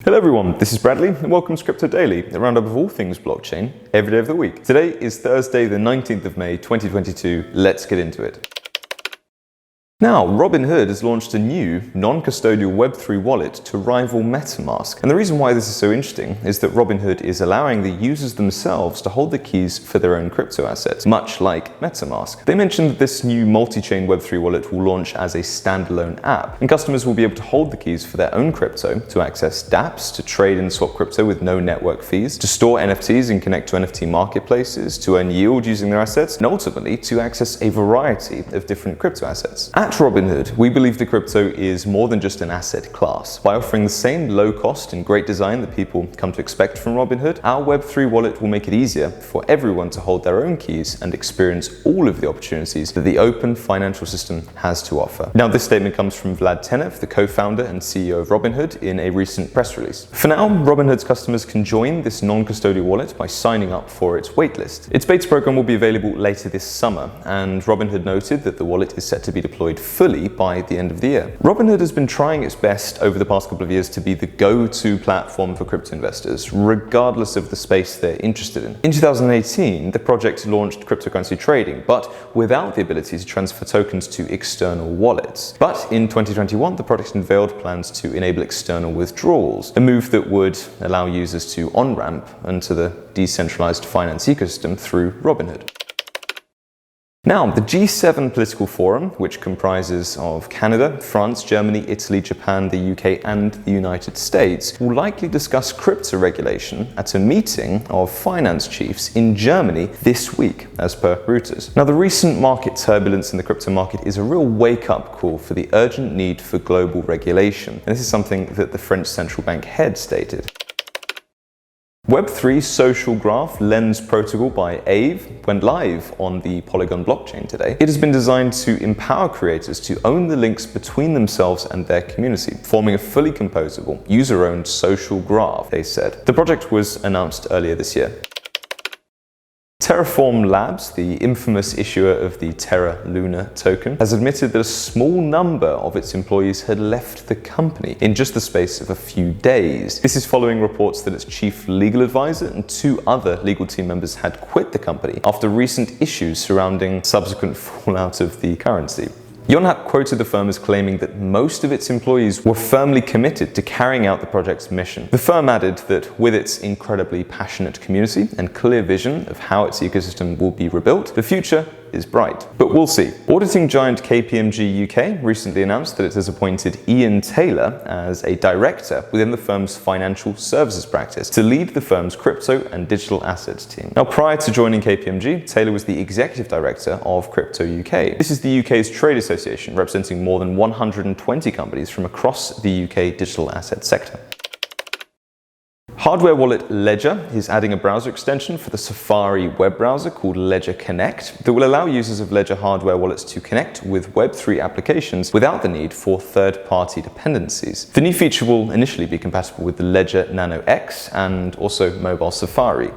Hello everyone, this is Bradley and welcome to Crypto Daily, a roundup of all things blockchain every day of the week. Today is Thursday the 19th of May 2022. Let's get into it. Now, Robinhood has launched a new non-custodial Web3 wallet to rival Metamask. And the reason why this is so interesting is that Robinhood is allowing the users themselves to hold the keys for their own crypto assets, much like Metamask. They mentioned that this new multi-chain Web3 wallet will launch as a standalone app, and customers will be able to hold the keys for their own crypto, to access dApps, to trade and swap crypto with no network fees, to store NFTs and connect to NFT marketplaces, to earn yield using their assets, and ultimately to access a variety of different crypto assets. At Robinhood, we believe that crypto is more than just an asset class. By offering the same low cost and great design that people come to expect from Robinhood, our Web3 wallet will make it easier for everyone to hold their own keys and experience all of the opportunities that the open financial system has to offer. Now, this statement comes from Vlad Tenev, the co-founder and CEO of Robinhood, in a recent press release. For now, Robinhood's customers can join this non-custodial wallet by signing up for its waitlist. Its beta program will be available later this summer, and Robinhood noted that the wallet is set to be deployed fully by the end of the year. Robinhood has been trying its best over the past couple of years to be the go-to platform for crypto investors, regardless of the space they're interested in. In 2018, the project launched cryptocurrency trading, but without the ability to transfer tokens to external wallets. But in 2021, the project unveiled plans to enable external withdrawals, a move that would allow users to on-ramp into the decentralized finance ecosystem through Robinhood. Now, the G7 political forum, which comprises of Canada, France, Germany, Italy, Japan, the UK, and the United States, will likely discuss crypto regulation at a meeting of finance chiefs in Germany this week, as per Reuters. Now, the recent market turbulence in the crypto market is a real wake-up call for the urgent need for global regulation. And this is something that the French central bank head stated. Web3 social graph Lens protocol by Ape went live on the Polygon blockchain today. It has been designed to empower creators to own the links between themselves and their community, forming a fully composable, user-owned social graph, they said. The project was announced earlier this year. Terraform Labs, the infamous issuer of the Terra Luna token, has admitted that a small number of its employees had left the company in just the space of a few days. This is following reports that its chief legal advisor and two other legal team members had quit the company after recent issues surrounding subsequent fallout of the currency. Yonhap quoted the firm as claiming that most of its employees were firmly committed to carrying out the project's mission. The firm added that with its incredibly passionate community and clear vision of how its ecosystem will be rebuilt, the future is bright. But we'll see. Auditing giant KPMG UK recently announced that it has appointed Ian Taylor as a director within the firm's financial services practice to lead the firm's crypto and digital assets team. Now, prior to joining KPMG, Taylor was the executive director of Crypto UK. This is the UK's trade association, representing more than 120 companies from across the UK digital asset sector. Hardware wallet Ledger is adding a browser extension for the Safari web browser called Ledger Connect that will allow users of Ledger hardware wallets to connect with Web3 applications without the need for third-party dependencies. The new feature will initially be compatible with the Ledger Nano X and also mobile Safari.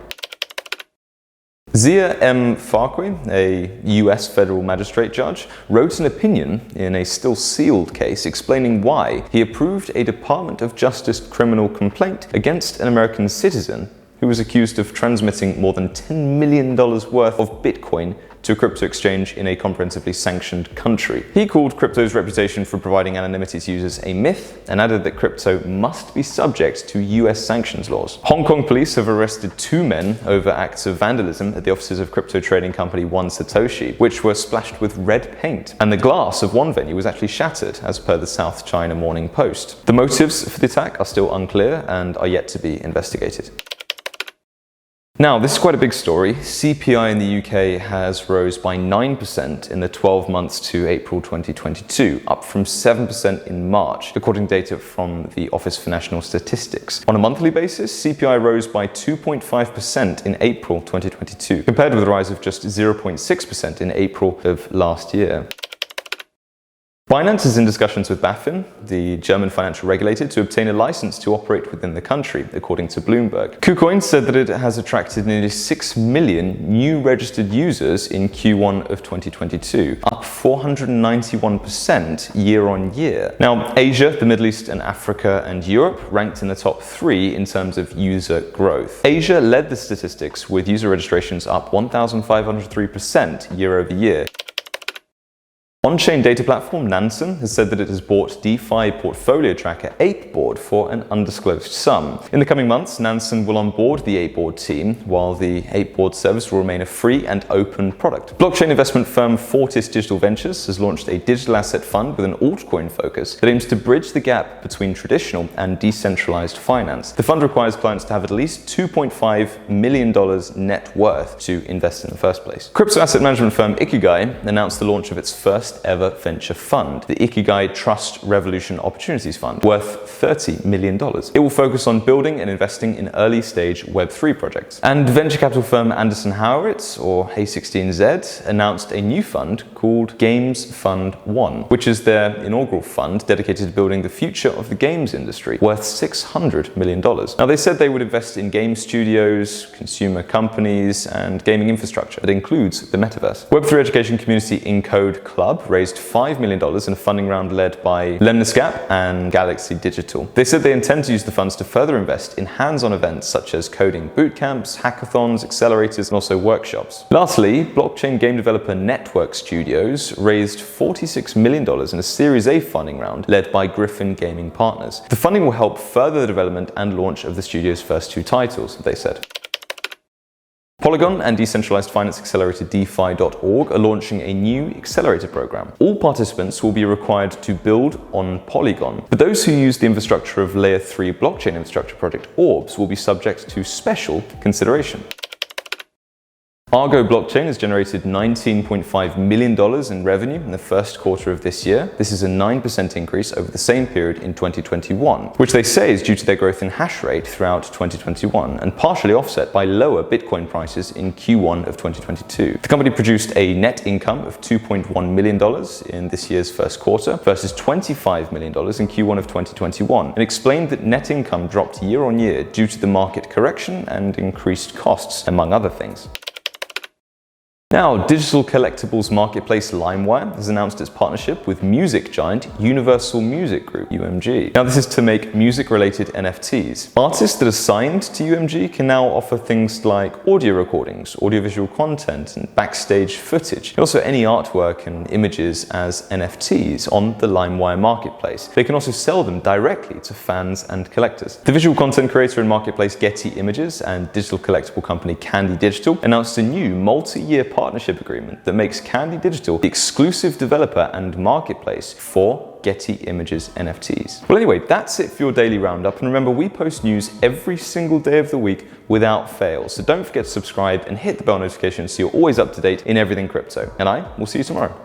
Zia M. Farqui, a US federal magistrate judge, wrote an opinion in a still sealed case explaining why he approved a Department of Justice criminal complaint against an American citizen who was accused of transmitting more than $10 million worth of Bitcoin to a crypto exchange in a comprehensively sanctioned country. He called crypto's reputation for providing anonymity to users a myth and added that crypto must be subject to US sanctions laws. Hong Kong police have arrested two men over acts of vandalism at the offices of crypto trading company One Satoshi, which were splashed with red paint. And the glass of one venue was actually shattered, as per the South China Morning Post. The motives for the attack are still unclear and are yet to be investigated. Now, this is quite a big story. CPI in the UK has rose by 9% in the 12 months to April 2022, up from 7% in March, according to data from the Office for National Statistics. On a monthly basis, CPI rose by 2.5% in April 2022, compared with a rise of just 0.6% in April of last year. Binance is in discussions with BaFin, the German financial regulator, to obtain a license to operate within the country, according to Bloomberg. KuCoin said that it has attracted nearly 6 million new registered users in Q1 of 2022, up 491% year on year. Now, Asia, the Middle East and Africa and Europe ranked in the top 3 in terms of user growth. Asia led the statistics with user registrations up 1,503% year over year. On-chain data platform Nansen has said that it has bought DeFi portfolio tracker Ape Board for an undisclosed sum. In the coming months, Nansen will onboard the Ape Board team, while the Ape Board service will remain a free and open product. Blockchain investment firm Fortis Digital Ventures has launched a digital asset fund with an altcoin focus that aims to bridge the gap between traditional and decentralized finance. The fund requires clients to have at least $2.5 million net worth to invest in the first place. Crypto asset management firm Ikigai announced the launch of its first ever venture fund, the Ikigai Trust Revolution Opportunities Fund, worth $30 million. It will focus on building and investing in early stage Web3 projects. And venture capital firm Andreessen Horowitz, or A16Z, announced a new fund called Games Fund 1, which is their inaugural fund dedicated to building the future of the games industry, worth $600 million. Now, they said they would invest in game studios, consumer companies, and gaming infrastructure that includes the metaverse. Web3 education community Encode Club raised $5 million in a funding round led by Lemniscap and Galaxy Digital. They said they intend to use the funds to further invest in hands-on events such as coding bootcamps, hackathons, accelerators, and also workshops. Lastly, blockchain game developer Network Studios raised $46 million in a Series A funding round led by Griffin Gaming Partners. The funding will help further the development and launch of the studio's first 2 titles, they said. Polygon and decentralized finance accelerator DeFi.org are launching a new accelerator program. All participants will be required to build on Polygon, but those who use the infrastructure of Layer 3 blockchain infrastructure project Orbs will be subject to special consideration. Argo blockchain has generated $19.5 million in revenue in the first quarter of this year. This is a 9% increase over the same period in 2021, which they say is due to their growth in hash rate throughout 2021 and partially offset by lower Bitcoin prices in Q1 of 2022. The company produced a net income of $2.1 million in this year's first quarter versus $25 million in Q1 of 2021 and explained that net income dropped year on year due to the market correction and increased costs, among other things. Now, digital collectibles marketplace Limewire has announced its partnership with music giant Universal Music Group, UMG. Now, this is to make music-related NFTs. Artists that are signed to UMG can now offer things like audio recordings, audiovisual content, and backstage footage, and also any artwork and images as NFTs on the Limewire marketplace. They can also sell them directly to fans and collectors. The visual content creator and marketplace Getty Images and digital collectible company Candy Digital announced a new multi-year partnership agreement that makes Candy Digital the exclusive developer and marketplace for Getty Images NFTs. Well, anyway, that's it for your daily roundup. And remember, we post news every single day of the week without fail. So don't forget to subscribe and hit the bell notification so you're always up to date in everything crypto. And I will see you tomorrow.